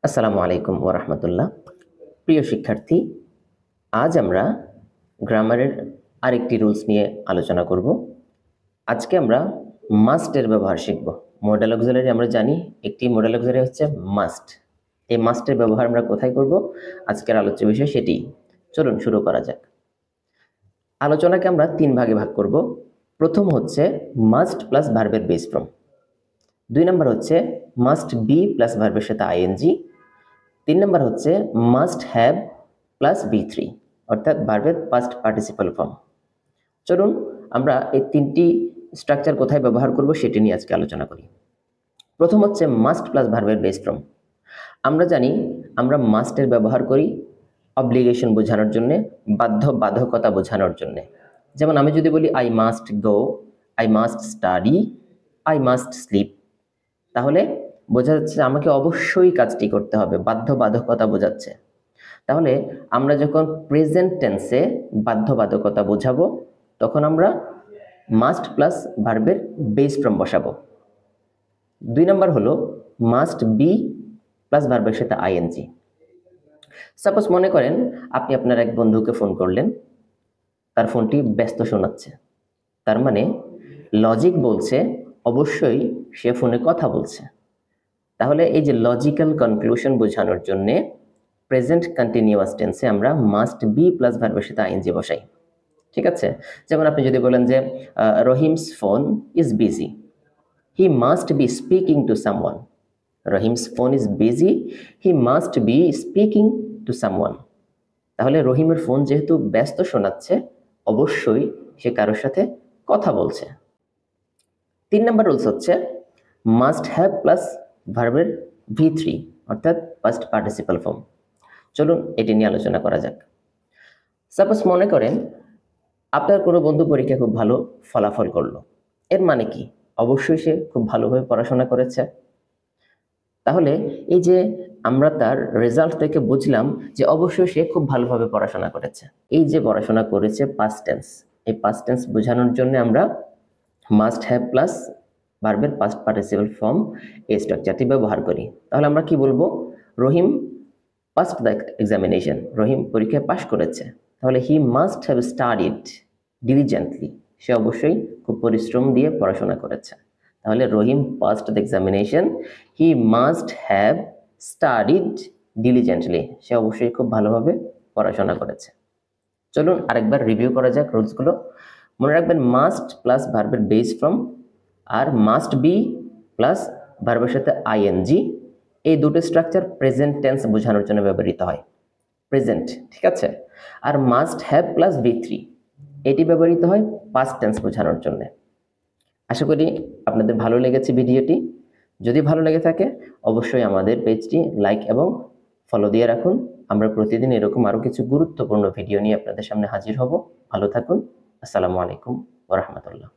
আসসালামু আলাইকুম ওয়া রাহমাতুল্লাহ। প্রিয় শিক্ষার্থী, আজ আমরা গ্রামারের আরেকটি রুলস নিয়ে আলোচনা করব। আজকে আমরা মাস্টের ব্যবহার শিখব। মডেল অক্সিলারি আমরা জানি, একটি মডেল অক্সিলারি হচ্ছে মাস্ট। এই মাস্টের ব্যবহার আমরা কোথায় করব? আজকের আলোচ্য বিষয় সেটি। চলুন শুরু করা যাক। আলোচনাকে আমরা তিন ভাগে ভাগ করব। প্রথম হচ্ছে মাস্ট প্লাস ভার্বের বেস ফর্ম। 2 নম্বর হচ্ছে মাস্ট বি প্লাস ভার্বের সাথে আইএনজি। 3 নম্বর হচ্ছে মাস্ট হ্যাভ প্লাস B3 অর্থাৎ ভার্বের পাস্ট পার্টিসিপাল ফর্ম। চলুন আমরা এই তিনটি স্ট্রাকচার কোথায় ব্যবহার করব সেটি নিয়ে আজকে আলোচনা করি। প্রথম হচ্ছে মাস্ট প্লাস ভার্বের বেস ফর্ম। আমরা জানি আমরা মাস্টের ব্যবহার করি অব্লিগেশন বোঝানোর জন্য, বাধ্যকতা বোঝানোর জন্য। যেমন আমি যদি বলি I must go, I must study, I must sleep, তাহলে বোঝা যাচ্ছে আমাকে অবশ্যই কাজটি করতে হবে, বাধ্যকতা বোঝাচ্ছে। তাহলে আমরা যখন প্রেজেন্ট টেন্সে বাধ্যকতা বোঝাবো তখন আমরা মাস্ট প্লাস ভার্বের বেস ফর্ম বসাবো। 2 নম্বর হলো মাস্ট বি প্লাস ভার্বের সাথে আইএনজি। সাপোজ মনে করেন আপনি আপনার এক বন্ধুকে ফোন করলেন, তার ফোনটি ব্যস্ত শোনাচ্ছে, তার মানে লজিক বলছে অবশ্যই সে ফোনে কথা বলছে। তাহলে এই যে লজিক্যাল কনক্লুশন বোঝানোর জন্য প্রেজেন্ট কন্টিনিউয়াস টেন্সে আমরা মাস্ট বি প্লাস ভার্বের সাথে আইএনজি বসাই। ঠিক আছে? যেমন আপনি যদি বলেন যে Rahim's phone is busy, he must be speaking to someone. Rahim's phone is busy, he must be speaking to someone. তাহলে রহিমের ফোন যেহেতু ব্যস্ত শোনাচ্ছে, অবশ্যই সে কারোর সাথে কথা বলছে। 3 নম্বর রুলস হচ্ছে মাস্ট হ্যাভ প্লাস ভার্বের V3 অর্থাৎ পাস্ট পার্টিসিপাল ফর্ম। চলুন এটি নিয়ে আলোচনা করা যাক। সাপোজ মনে করেন আপনার কোনো বন্ধু পরীক্ষায় খুব ভালো ফলাফল করলো। এর মানে কি? অবশ্যই সে খুব ভালোভাবে পড়াশোনা করেছে। তাহলে এই যে আমরা তার রেজাল্ট থেকে বুঝলাম যে অবশ্যই সে খুব ভালোভাবে পড়াশোনা করেছে। এই যে পড়াশোনা করেছে পাস্ট টেন্স, এই পাস্ট টেন্স বোঝানোর জন্য আমরা মাস্ট হ্যাভ প্লাস ভার্বের পাস্ট পার্টিসিপাল ফর্ম এই স্ট্রাকচারটি ব্যবহার করি। তাহলে আমরা কি বলবো? Rahim passed the examination, Rahim পরীক্ষায় পাশ করেছে। তাহলে he must have studied diligently, সে অবশ্যই খুব পরিশ্রম দিয়ে পড়াশোনা করেছে। তাহলে Rahim passed the examination, he must have studied diligently, সে অবশ্যই খুব ভালোভাবে পড়াশোনা করেছে। চলুন আরেকবার রিভিউ করা যাক রুলসগুলো। মনে রাখবেন মাস্ট প্লাস ভার্বের বেস ফর্ম আর মাস্ট বি প্লাস ভার্বের সাথে আইএনজি, এই দুটো স্ট্রাকচার প্রেজেন্ট টেন্স বোঝানোর জন্য ব্যবহৃত হয়, প্রেজেন্ট। ঠিক আছে? আর মাস্ট হ্যাভ প্লাস V3 এটি ব্যবহৃত হয় পাস্ট টেন্স বোঝানোর জন্য। আশা করি আপনাদের ভালো লেগেছে ভিডিওটি। যদি ভালো লেগে থাকে অবশ্যই আমাদের পেজটি লাইক এবং ফলো দিয়ে রাখুন। আমরা প্রতিদিন এরকম আরও কিছু গুরুত্বপূর্ণ ভিডিও নিয়ে আপনাদের সামনে হাজির হব। ভালো থাকুন। আসসালামু আলাইকুম ওয়া রাহমাতুল্লাহ।